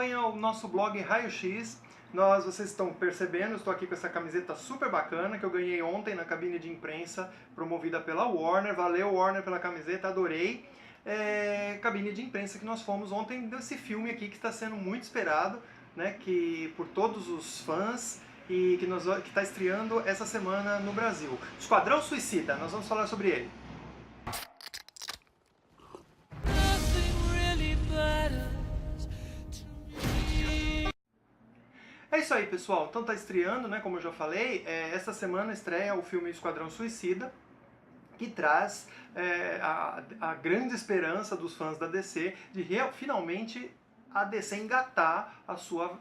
acompanha o nosso blog Raio X. Vocês estão percebendo, eu estou aqui com essa camiseta super bacana que eu ganhei ontem na cabine de imprensa promovida pela Warner. Valeu, Warner, pela camiseta, adorei. Cabine de imprensa que nós fomos ontem desse filme aqui que está sendo muito esperado, né, que por todos os fãs e que está estreando essa semana no Brasil. Esquadrão Suicida, nós vamos falar sobre ele. É isso aí, pessoal. Então tá estreando, né, como eu já falei, essa semana estreia o filme Esquadrão Suicida, que traz a grande esperança dos fãs da DC de finalmente a DC engatar a sua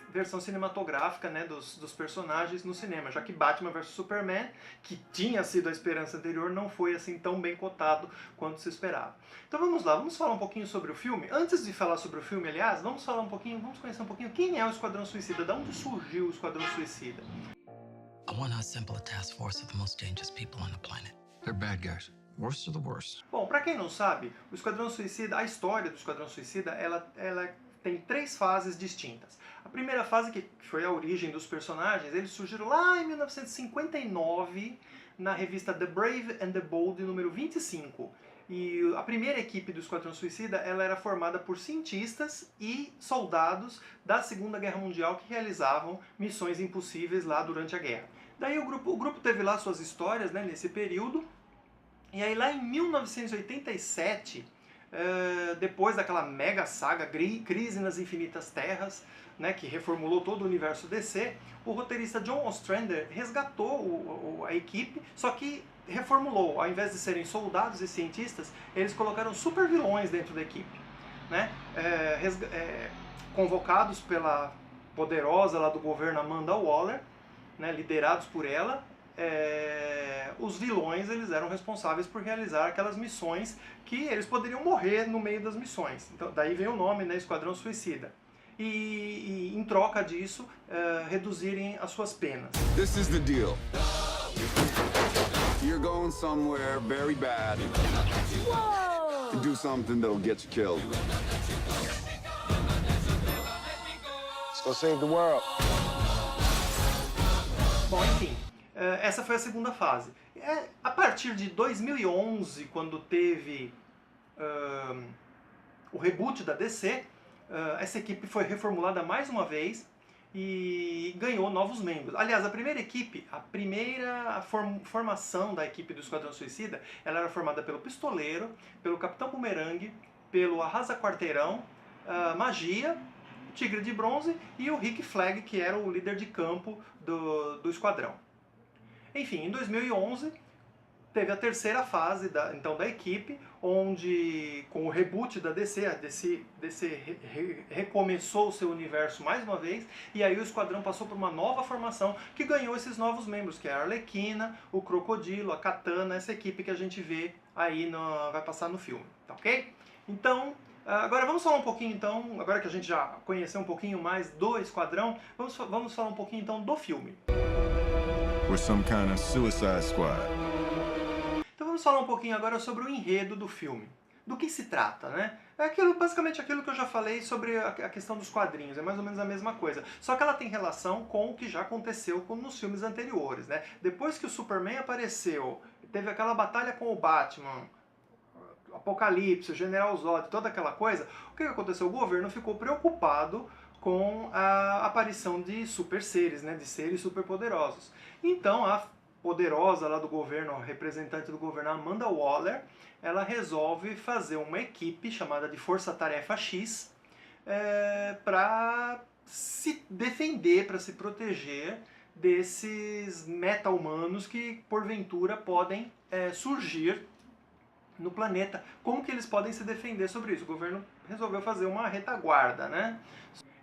versão cinematográfica, né, dos personagens no cinema, já que Batman vs Superman, que tinha sido a esperança anterior, não foi assim tão bem cotado quanto se esperava. Então vamos lá, vamos falar um pouquinho sobre o filme. Antes de falar sobre o filme, aliás, vamos conhecer um pouquinho quem é o Esquadrão Suicida, de onde surgiu o Esquadrão Suicida. I want to assemble a task force of the most dangerous people on the planet. They're bad guys. Worst of the worst. Bom, pra quem não sabe, o Esquadrão Suicida, a história do Esquadrão Suicida, ela tem 3 fases distintas. A primeira fase, que foi a origem dos personagens, eles surgiram lá em 1959, na revista The Brave and the Bold, número 25. E a primeira equipe do Esquadrão Suicida, ela era formada por cientistas e soldados da Segunda Guerra Mundial que realizavam missões impossíveis lá durante a guerra. Daí o grupo teve lá suas histórias, né, nesse período. E aí lá em 1987, depois daquela mega saga Crise nas Infinitas Terras, né, que reformulou todo o universo DC, o roteirista John Ostrander resgatou a equipe, só que reformulou. Ao invés de serem soldados e cientistas, eles colocaram super vilões dentro da equipe, né, convocados pela poderosa lá do governo Amanda Waller, né, liderados por ela. Os vilões, eles eram responsáveis por realizar aquelas missões que eles poderiam morrer no meio das missões. Então, daí vem o nome, né, Esquadrão Suicida. E em troca disso, reduzirem as suas penas. This is the deal. You're going somewhere very bad. Whoa! To do something that'll get you killed. Let's go save the world. Bom, enfim, essa foi a segunda fase. A partir de 2011, quando teve o reboot da DC, essa equipe foi reformulada mais uma vez e ganhou novos membros. Aliás, a primeira formação da equipe do Esquadrão Suicida, ela era formada pelo Pistoleiro, pelo Capitão Boomerang, pelo Arrasa Quarteirão, Magia, Tigre de Bronze e o Rick Flag, que era o líder de campo do esquadrão. Enfim, em 2011 teve a terceira fase da equipe, onde com o reboot da DC, a DC recomeçou o seu universo mais uma vez, e aí o esquadrão passou por uma nova formação que ganhou esses novos membros, que é a Arlequina, o Crocodilo, a Katana, essa equipe que a gente vê aí, vai passar no filme, tá ok? Então, agora vamos falar um pouquinho então, agora que a gente já conheceu um pouquinho mais do Esquadrão, vamos falar um pouquinho então do filme. We're some kind of Suicide Squad. Então vamos falar um pouquinho agora sobre o enredo do filme. Do que se trata, né? Basicamente aquilo que eu já falei sobre a questão dos quadrinhos, é mais ou menos a mesma coisa. Só que ela tem relação com o que já aconteceu nos filmes anteriores, né? Depois que o Superman apareceu, teve aquela batalha com o Batman, Apocalipse, o General Zod, toda aquela coisa, o que aconteceu? O governo ficou preocupado com a aparição de super seres, né, de seres superpoderosos. Então a poderosa lá do governo, a representante do governo, Amanda Waller, ela resolve fazer uma equipe chamada de Força Tarefa X para se defender, para se proteger desses meta-humanos que porventura podem surgir no planeta. Como que eles podem se defender sobre isso? O governo resolveu fazer uma retaguarda, né?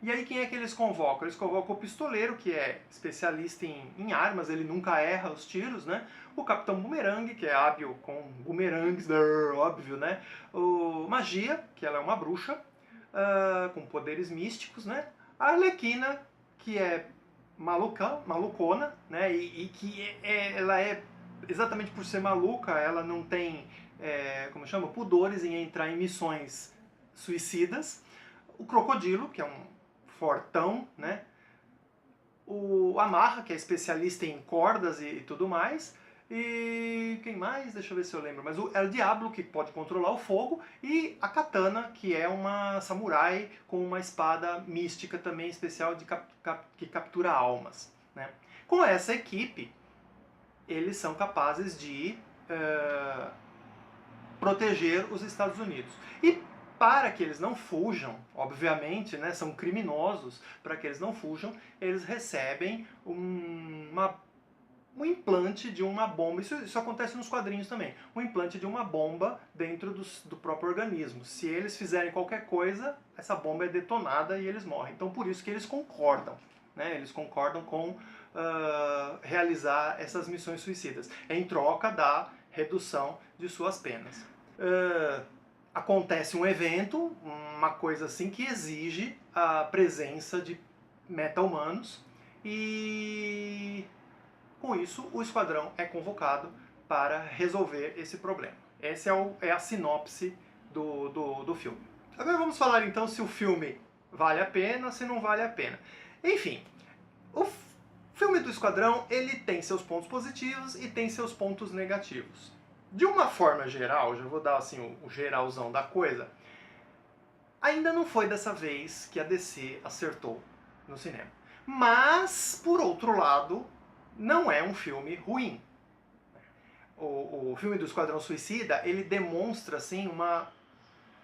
E aí quem é que eles convocam? Eles convocam o Pistoleiro, que é especialista em armas, ele nunca erra os tiros, né? O Capitão Boomerang, que é hábil com boomerangues, óbvio, né? O Magia, que ela é uma bruxa, com poderes místicos, né? A Arlequina, que é malucona, né? E que ela é, exatamente por ser maluca, ela não tem, como chama? Pudores em entrar em missões suicidas. o Crocodilo, que é um fortão, né? O Amarra, que é especialista em cordas e tudo mais. E quem mais? Deixa eu ver se eu lembro. Mas o El Diablo, que pode controlar o fogo. E a Katana, que é uma samurai com uma espada mística também especial que captura almas, né? Com essa equipe, eles são capazes de proteger os Estados Unidos. E para que eles não fujam, obviamente, né, são criminosos, para que eles não fujam, eles recebem um implante de uma bomba. Isso acontece nos quadrinhos também. Um implante de uma bomba dentro do próprio organismo. Se eles fizerem qualquer coisa, essa bomba é detonada e eles morrem. Então, por isso que eles concordam. Né? Eles concordam com realizar essas missões suicidas, em troca da redução de suas penas. Acontece um evento, uma coisa assim, que exige a presença de meta-humanos e com isso o esquadrão é convocado para resolver esse problema. Essa é a sinopse do filme. Agora vamos falar então se o filme vale a pena, se não vale a pena. Enfim, o filme do Esquadrão, ele tem seus pontos positivos e tem seus pontos negativos. De uma forma geral, já vou dar assim o geralzão da coisa, ainda não foi dessa vez que a DC acertou no cinema. Mas, por outro lado, não é um filme ruim. O filme do Esquadrão Suicida, ele demonstra assim uma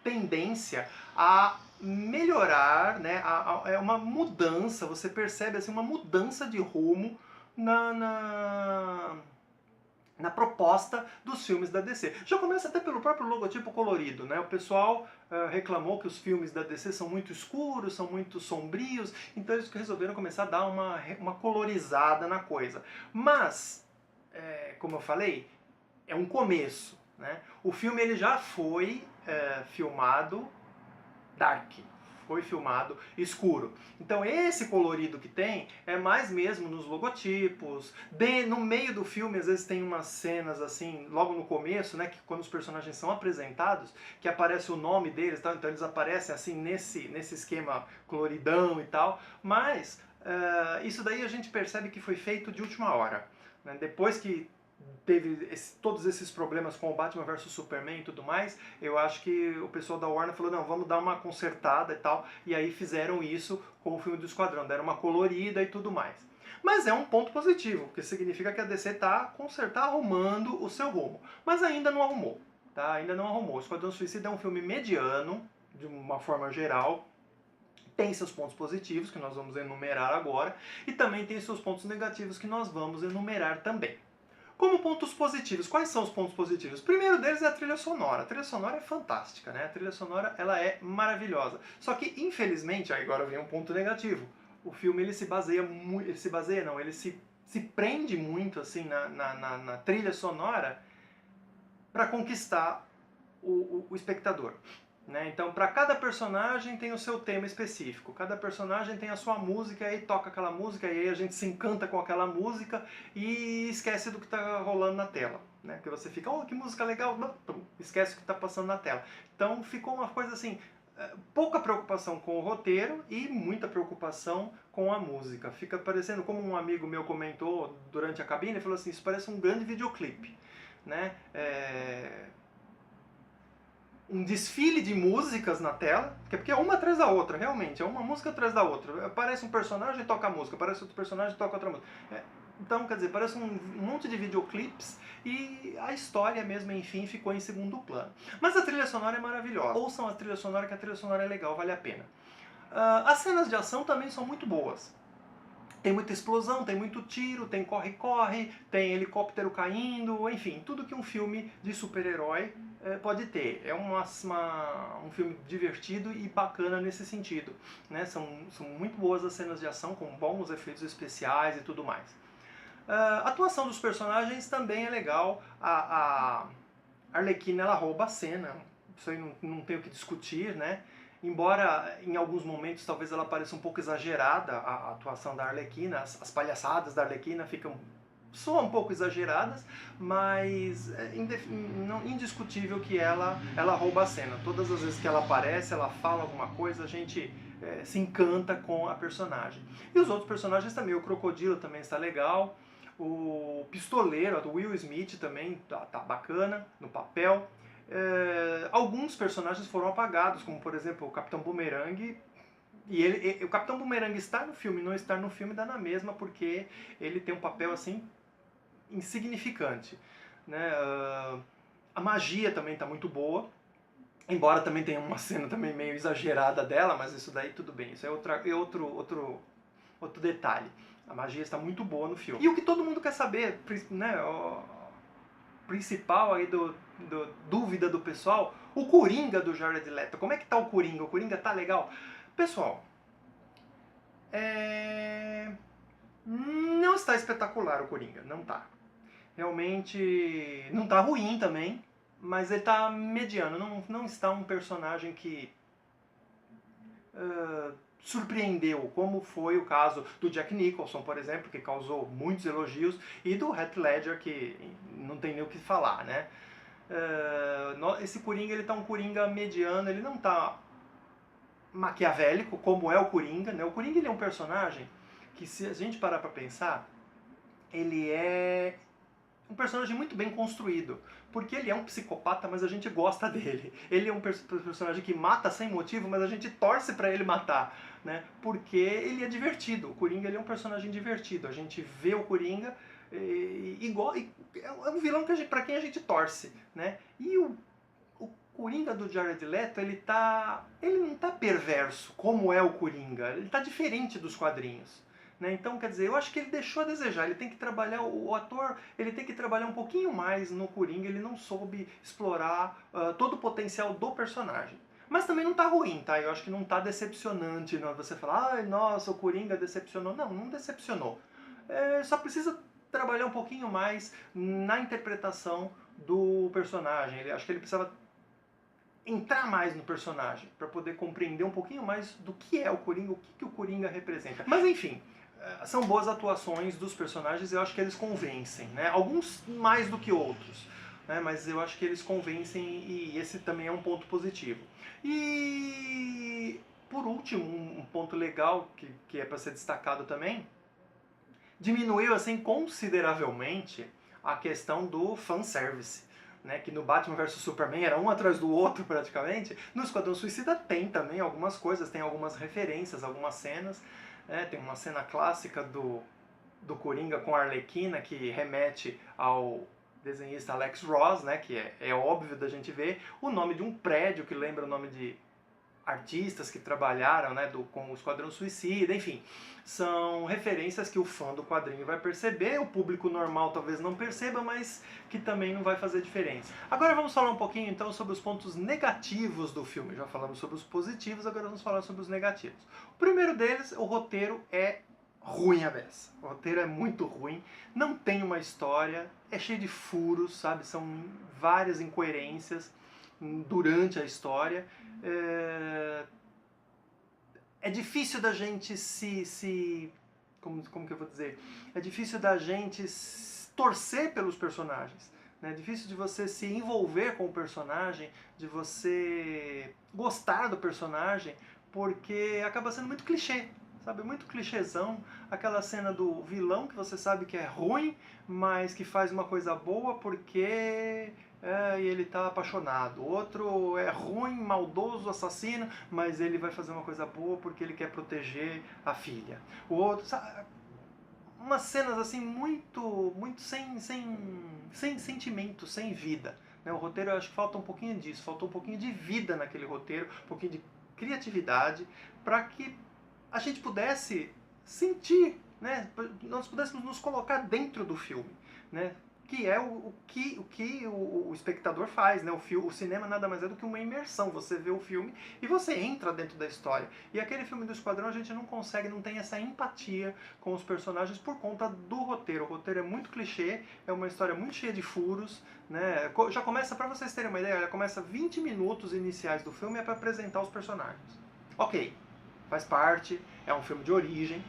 tendência a melhorar, né? É uma mudança, você percebe assim, uma mudança de rumo na proposta dos filmes da DC. Já começa até pelo próprio logotipo colorido, né? O pessoal reclamou que os filmes da DC são muito escuros, são muito sombrios, então eles resolveram começar a dar uma colorizada na coisa. Mas, como eu falei, é um começo, né? O filme ele já foi filmado dark, foi filmado escuro. Então esse colorido que tem é mais mesmo nos logotipos. No meio do filme às vezes tem umas cenas assim, logo no começo, né, que quando os personagens são apresentados, que aparece o nome deles, tá? Então eles aparecem assim nesse esquema coloridão e tal. Mas isso daí a gente percebe que foi feito de última hora, né? Depois que teve todos esses problemas com o Batman vs Superman e tudo mais, eu acho que o pessoal da Warner falou, não, vamos dar uma consertada e tal, e aí fizeram isso com o filme do Esquadrão, deram uma colorida e tudo mais. Mas é um ponto positivo, porque significa que a DC está arrumando o seu rumo, mas ainda não arrumou, tá? Ainda não arrumou. O Esquadrão Suicida é um filme mediano, de uma forma geral, tem seus pontos positivos, que nós vamos enumerar agora, e também tem seus pontos negativos, que nós vamos enumerar também. Como pontos positivos, quais são os pontos positivos? O primeiro deles é a trilha sonora. A trilha sonora é fantástica, né? A trilha sonora ela é maravilhosa. Só que, infelizmente, aí agora vem um ponto negativo. O filme ele se prende muito assim na trilha sonora para conquistar o espectador. Né? Então, para cada personagem tem o seu tema específico, cada personagem tem a sua música, e aí toca aquela música, e aí a gente se encanta com aquela música e esquece do que está rolando na tela. Né? Porque você fica, oh, que música legal, esquece o que está passando na tela. Então, ficou uma coisa assim, pouca preocupação com o roteiro e muita preocupação com a música. Fica parecendo, como um amigo meu comentou durante a cabine, ele falou assim, isso parece um grande videoclipe. Né? Um desfile de músicas na tela, porque é uma atrás da outra, realmente, é uma música atrás da outra. Aparece um personagem e toca a música, aparece outro personagem e toca outra música. Então, quer dizer, parece um monte de videoclipes e a história mesmo, enfim, ficou em segundo plano. Mas a trilha sonora é maravilhosa. Ouçam a trilha sonora, que a trilha sonora é legal, vale a pena. As cenas de ação também são muito boas. Tem muita explosão, tem muito tiro, tem corre-corre, tem helicóptero caindo, enfim, tudo que um filme de super-herói pode ter. É um filme divertido e bacana nesse sentido. Né? São muito boas as cenas de ação, com bons efeitos especiais e tudo mais. A atuação dos personagens também é legal. A Arlequina, ela rouba a cena, isso aí não tem o que discutir, né? Embora em alguns momentos talvez ela pareça um pouco exagerada, a atuação da Arlequina, as palhaçadas da Arlequina ficam soam um pouco exageradas, mas é indiscutível que ela rouba a cena. Todas as vezes que ela aparece, ela fala alguma coisa, a gente se encanta com a personagem. E os outros personagens também, o Crocodilo também está legal, o Pistoleiro, o Will Smith também tá bacana no papel. Alguns personagens foram apagados, como por exemplo o Capitão Boomerang. E o Capitão Boomerang estar no filme e não estar no filme dá na mesma, porque ele tem um papel assim insignificante, né? A magia também está muito boa, embora também tenha uma cena também meio exagerada dela, mas isso daí tudo bem, isso é outro detalhe. A magia está muito boa no filme. E o que todo mundo quer saber, né, o principal aí dúvida do pessoal, o Coringa do Jared Leto. Como é que tá o Coringa? O Coringa tá legal? Pessoal, não está espetacular o Coringa, não tá. Realmente não tá ruim também, mas ele tá mediano, não está um personagem que surpreendeu, como foi o caso do Jack Nicholson, por exemplo, que causou muitos elogios, e do Heath Ledger, que não tem nem o que falar, né? Esse Coringa, ele tá um Coringa mediano, ele não tá maquiavélico, como é o Coringa, né? O Coringa, ele é um personagem que, se a gente parar pra pensar, ele é um personagem muito bem construído, porque ele é um psicopata, mas a gente gosta dele. Ele é um personagem que mata sem motivo, mas a gente torce pra ele matar, né? Porque ele é divertido. O Coringa, ele é um personagem divertido. A gente vê o Coringa é um vilão pra quem a gente torce, né? E o Coringa do Jared Leto, ele não tá perverso, como é o Coringa. Ele tá diferente dos quadrinhos. Né? Então, quer dizer, eu acho que ele deixou a desejar. Ele tem que trabalhar, o ator, ele tem que trabalhar um pouquinho mais no Coringa. Ele não soube explorar todo o potencial do personagem. Mas também não tá ruim, tá? Eu acho que não tá decepcionante, não. Você falar, ai, nossa, o Coringa decepcionou. Não decepcionou. Só precisa trabalhar um pouquinho mais na interpretação do personagem. Acho que ele precisava entrar mais no personagem para poder compreender um pouquinho mais do que é o Coringa, o que o Coringa representa. Mas enfim, são boas atuações dos personagens, eu acho que eles convencem, né? Alguns mais do que outros, né? Mas eu acho que eles convencem e esse também é um ponto positivo. E por último, um ponto legal que é para ser destacado também, diminuiu assim consideravelmente a questão do fanservice. Né, que no Batman vs Superman era um atrás do outro praticamente. No Esquadrão Suicida tem também algumas coisas, tem algumas referências, algumas cenas. Tem uma cena clássica do Coringa com a Arlequina que remete ao desenhista Alex Ross, né, que é óbvio da gente ver. O nome de um prédio que lembra o nome de artistas que trabalharam, né, com o Esquadrão Suicida, enfim. São referências que o fã do quadrinho vai perceber, o público normal talvez não perceba, mas que também não vai fazer diferença. Agora vamos falar um pouquinho então sobre os pontos negativos do filme. Já falamos sobre os positivos, agora vamos falar sobre os negativos. O primeiro deles, o roteiro é ruim a beça. O roteiro é muito ruim, não tem uma história, é cheio de furos, sabe? São várias incoerências durante a história. É difícil da gente como que eu vou dizer? É difícil da gente torcer pelos personagens. É difícil de você se envolver com o personagem, de você gostar do personagem, porque acaba sendo muito clichê, sabe? Muito clichêzão. Aquela cena do vilão que você sabe que é ruim, mas que faz uma coisa boa porque e ele tá apaixonado. Outro é ruim, maldoso, assassino, mas ele vai fazer uma coisa boa porque ele quer proteger a filha. O outro, sabe? Umas cenas assim muito sem sentimento, sem vida. O roteiro, eu acho que falta um pouquinho disso, faltou um pouquinho de vida naquele roteiro, um pouquinho de criatividade, para que a gente pudesse sentir, né? Nós pudéssemos nos colocar dentro do filme, né? Que é o que o espectador faz, né? O cinema nada mais é do que uma imersão. Você vê o filme e você entra dentro da história. E aquele filme do Esquadrão a gente não consegue, não tem essa empatia com os personagens por conta do roteiro. O roteiro é muito clichê, é uma história muito cheia de furos, né? Já começa, para vocês terem uma ideia, já começa 20 minutos iniciais do filme é para apresentar os personagens. Ok, faz parte, é um filme de origem,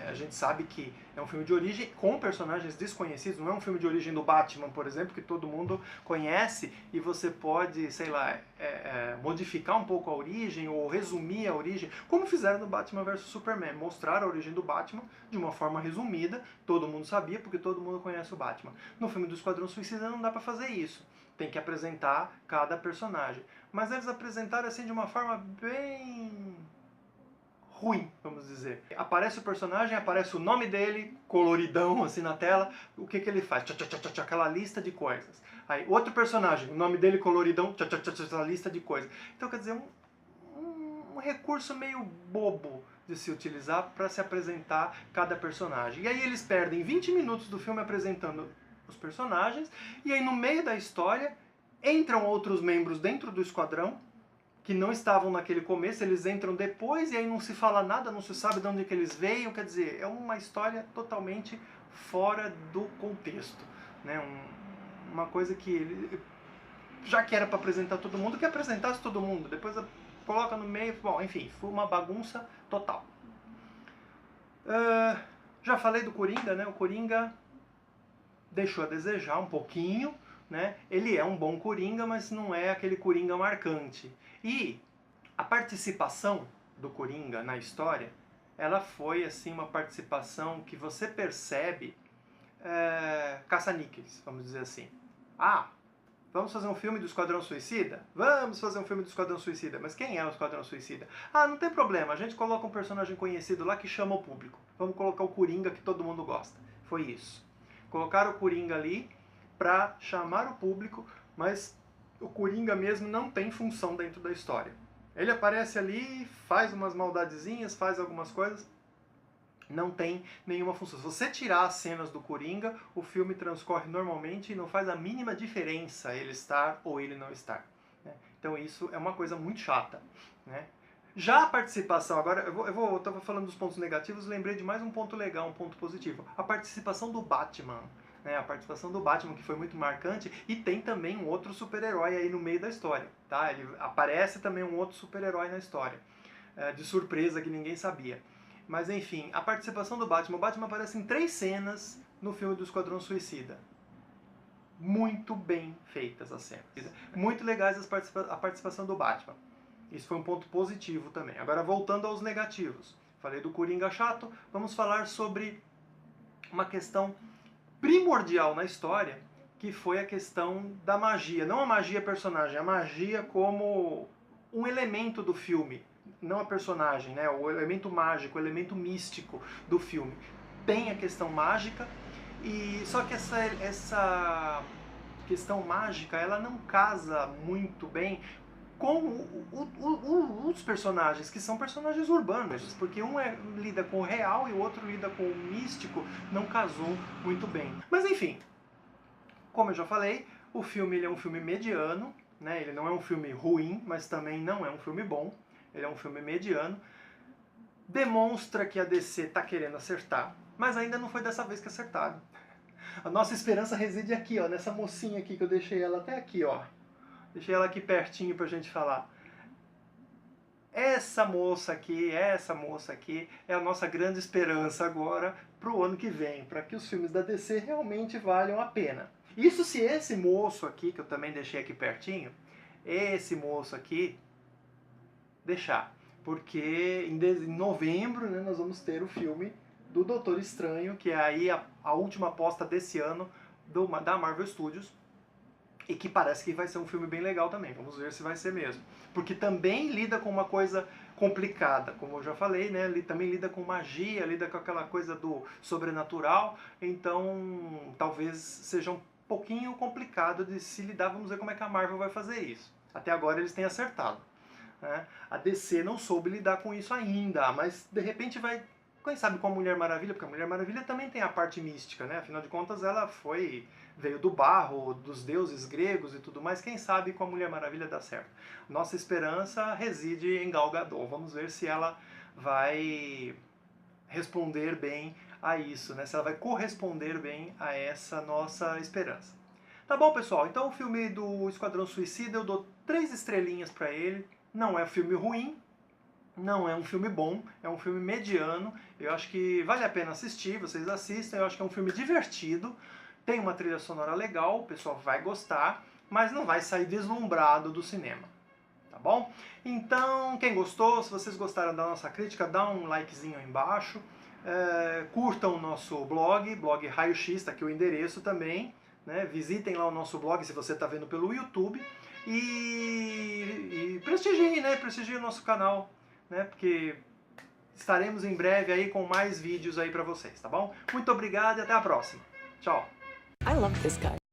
A gente sabe que é um filme de origem com personagens desconhecidos, não é um filme de origem do Batman, por exemplo, que todo mundo conhece e você pode, sei lá, modificar um pouco a origem ou resumir a origem, como fizeram no Batman vs Superman, mostrar a origem do Batman de uma forma resumida, todo mundo sabia porque todo mundo conhece o Batman. No filme do Esquadrão Suicida não dá pra fazer isso, tem que apresentar cada personagem, mas eles apresentaram assim de uma forma bem ruim, vamos dizer. Aparece o personagem, aparece o nome dele, coloridão assim na tela, o que ele faz? Tchá, tchá, tchá, tchá, aquela lista de coisas. Aí, outro personagem, o nome dele coloridão, tchá, tchá, tchá, tchá, aquela lista de coisas. Então, quer dizer, um recurso meio bobo de se utilizar para se apresentar cada personagem. E aí eles perdem 20 minutos do filme apresentando os personagens, e aí no meio da história entram outros membros dentro do esquadrão, que não estavam naquele começo, eles entram depois e aí não se fala nada, não se sabe de onde que eles veio, quer dizer, é uma história totalmente fora do contexto, né? Uma coisa que, já que era para apresentar todo mundo, que apresentasse todo mundo, depois coloca no meio, bom, enfim, foi uma bagunça total. Já falei do Coringa, né? O Coringa deixou a desejar um pouquinho, né? Ele é um bom Coringa, mas não é aquele Coringa marcante. E a participação do Coringa na história, ela foi assim uma participação que você percebe caça-níqueis, vamos dizer assim. Vamos fazer um filme do Esquadrão Suicida? Vamos fazer um filme do Esquadrão Suicida. Mas quem é o Esquadrão Suicida? Não tem problema, a gente coloca um personagem conhecido lá que chama o público. Vamos colocar o Coringa que todo mundo gosta. Foi isso. Colocaram o Coringa ali para chamar o público, mas o Coringa mesmo não tem função dentro da história. Ele aparece ali, faz umas maldadezinhas, faz algumas coisas, não tem nenhuma função. Se você tirar as cenas do Coringa, o filme transcorre normalmente e não faz a mínima diferença ele estar ou ele não estar, né? Então isso é uma coisa muito chata, né? Já a participação, agora eu estava falando dos pontos negativos, lembrei de mais um ponto legal, um ponto positivo. A participação do Batman. A participação do Batman, que foi muito marcante, e tem também um outro super-herói aí no meio da história, tá? Ele aparece também um outro super-herói na história, de surpresa que ninguém sabia. Mas enfim, a participação do Batman, o Batman aparece em 3 cenas no filme do Esquadrão Suicida. Muito bem feitas as cenas. Muito legais a participação do Batman. Isso foi um ponto positivo também. Agora voltando aos negativos. Falei do Coringa chato, vamos falar sobre uma questão primordial na história, que foi a questão da magia. Não a magia personagem, a magia como um elemento do filme. Não a personagem, né? O elemento mágico, o elemento místico do filme. Tem a questão mágica, e só que essa questão mágica ela não casa muito bem com os personagens, que são personagens urbanos, porque um lida com o real e o outro lida com o místico, não casou muito bem. Mas enfim, como eu já falei, o filme ele é um filme mediano, né? Ele não é um filme ruim, mas também não é um filme bom, ele é um filme mediano, demonstra que a DC está querendo acertar, mas ainda não foi dessa vez que acertaram. A nossa esperança reside aqui, ó, nessa mocinha aqui, que eu deixei ela até aqui, ó. Deixei ela aqui pertinho pra gente falar. Essa moça aqui é a nossa grande esperança agora pro ano que vem, para que os filmes da DC realmente valham a pena. Isso se esse moço aqui, que eu também deixei aqui pertinho, esse moço aqui, deixar. Porque em novembro, né, nós vamos ter o filme do Doutor Estranho, que é aí a última aposta desse ano da Marvel Studios. E que parece que vai ser um filme bem legal também. Vamos ver se vai ser mesmo. Porque também lida com uma coisa complicada, como eu já falei, né? Ele também lida com magia, lida com aquela coisa do sobrenatural. Então, talvez seja um pouquinho complicado de se lidar. Vamos ver como é que a Marvel vai fazer isso. Até agora eles têm acertado, né? A DC não soube lidar com isso ainda, mas de repente vai... Quem sabe com a Mulher Maravilha, porque a Mulher Maravilha também tem a parte mística, né? Afinal de contas, ela veio do barro, dos deuses gregos e tudo mais. Quem sabe com a Mulher Maravilha dá certo. Nossa esperança reside em Gal Gadot. Vamos ver se ela vai responder bem a isso, né? Se ela vai corresponder bem a essa nossa esperança. Tá bom, pessoal? Então o filme do Esquadrão Suicida eu dou 3 estrelinhas pra ele. Não é um filme ruim, Não é um filme bom, é um filme mediano. Eu acho que vale a pena assistir, vocês assistam. Eu acho que é um filme divertido, tem uma trilha sonora legal, o pessoal vai gostar, mas não vai sair deslumbrado do cinema, tá bom? Então, quem gostou, se vocês gostaram da nossa crítica, dá um likezinho aí embaixo. Curtam o nosso blog Raio X, tá aqui o endereço também, né? Visitem lá o nosso blog se você está vendo pelo YouTube e prestigiem, né? Prestigiem o nosso canal, né? Porque estaremos em breve aí com mais vídeos aí para vocês, tá bom? Muito obrigado e até a próxima. Tchau! I love this guy.